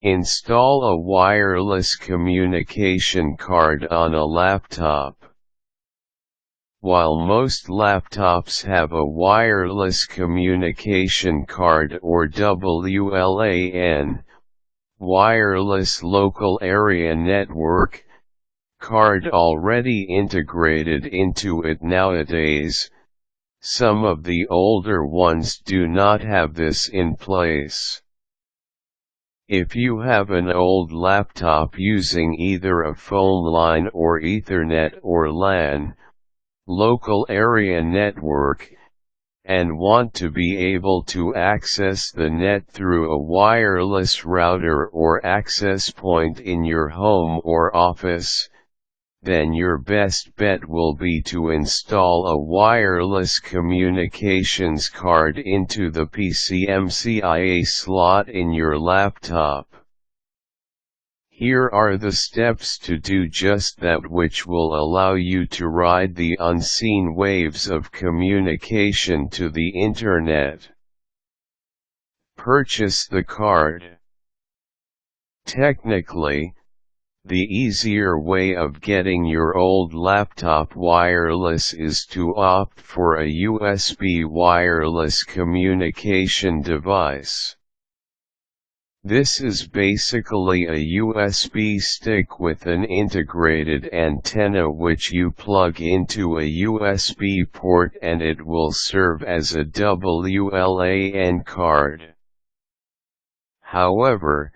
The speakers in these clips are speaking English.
Install a wireless communication card on a laptop. While most laptops have a wireless communication card or WLAN, wireless local area network, card already integrated into it nowadays, some of the older ones do not have this in place. If you have an old laptop using either a phone line or Ethernet or LAN, local area network, and want to be able to access the net through a wireless router or access point in your home or office, then your best bet will be to install a wireless communications card into the PCMCIA slot in your laptop. Here are the steps to do just that, which will allow you to ride the unseen waves of communication to the Internet. Purchase the card. Technically, the easier way of getting your old laptop wireless is to opt for a USB wireless communication device. This is basically a USB stick with an integrated antenna which you plug into a USB port, and it will serve as a WLAN card. However,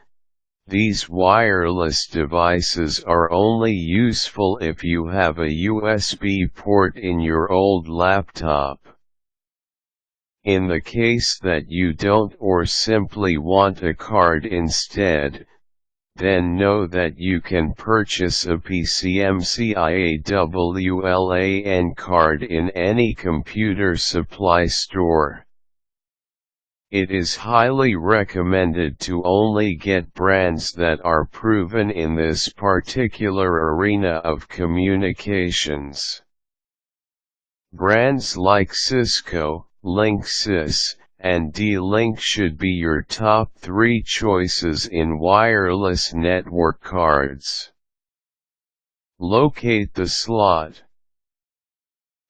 these wireless devices are only useful if you have a USB port in your old laptop. In the case that you don't or simply want a card instead, then know that you can purchase a PCMCIA WLAN card in any computer supply store. It is highly recommended to only get brands that are proven in this particular arena of communications. Brands like CISCO, Linksys, and D-Link should be your top 3 choices in wireless network cards. Locate the slot.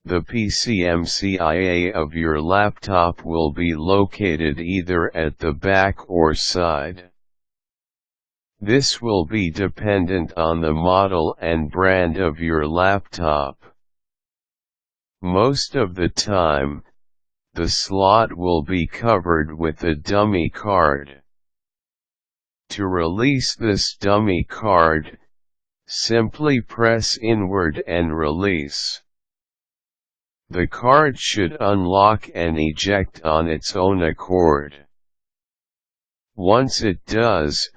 The PCMCIA of your laptop will be located either at the back or side. This will be dependent on the model and brand of your laptop. Most of the time, the slot will be covered with a dummy card. To release this dummy card, simply press inward and release. The card should unlock and eject on its own accord. Once it does,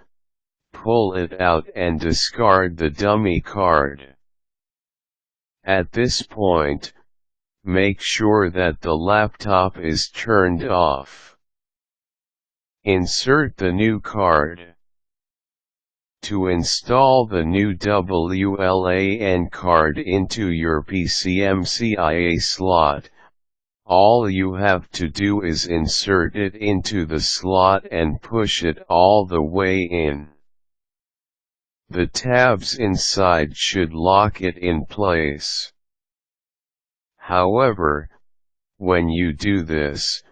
pull it out and discard the dummy card. At this point, make sure that the laptop is turned off. Insert the new card. To install the new WLAN card into your PCMCIA slot, all you have to do is insert it into the slot and push it all the way in. The tabs inside should lock it in place. However, when you do this,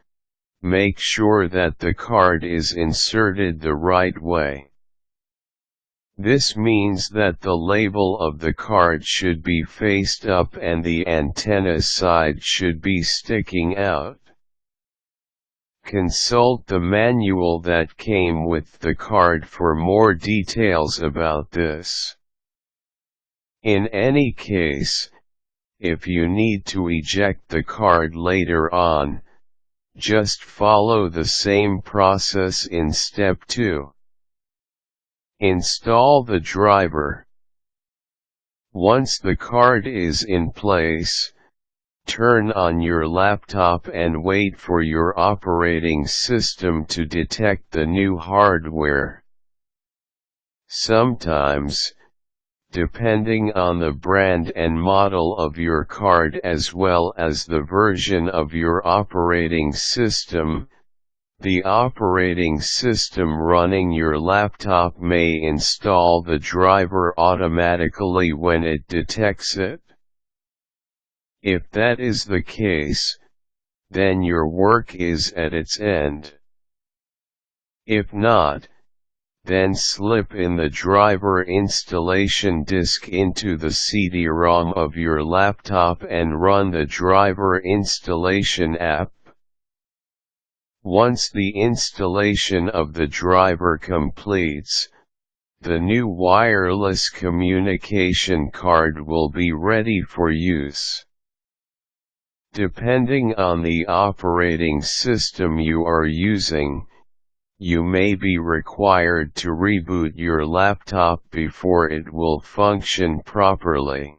make sure that the card is inserted the right way. This means that the label of the card should be faced up and the antenna side should be sticking out. Consult the manual that came with the card for more details about this. In any case, if you need to eject the card later on, just follow the same process in step 2. Install the driver. Once the card is in place, turn on your laptop and wait for your operating system to detect the new hardware. Sometimes, depending on the brand and model of your card as well as the version of your operating system, The operating system running your laptop may install the driver automatically when it detects it. If that is the case, then your work is at its end. If not, then slip in the driver installation disk into the CD-ROM of your laptop and run the driver installation app. Once the installation of the driver completes, the new wireless communication card will be ready for use. Depending on the operating system you are using, you may be required to reboot your laptop before it will function properly.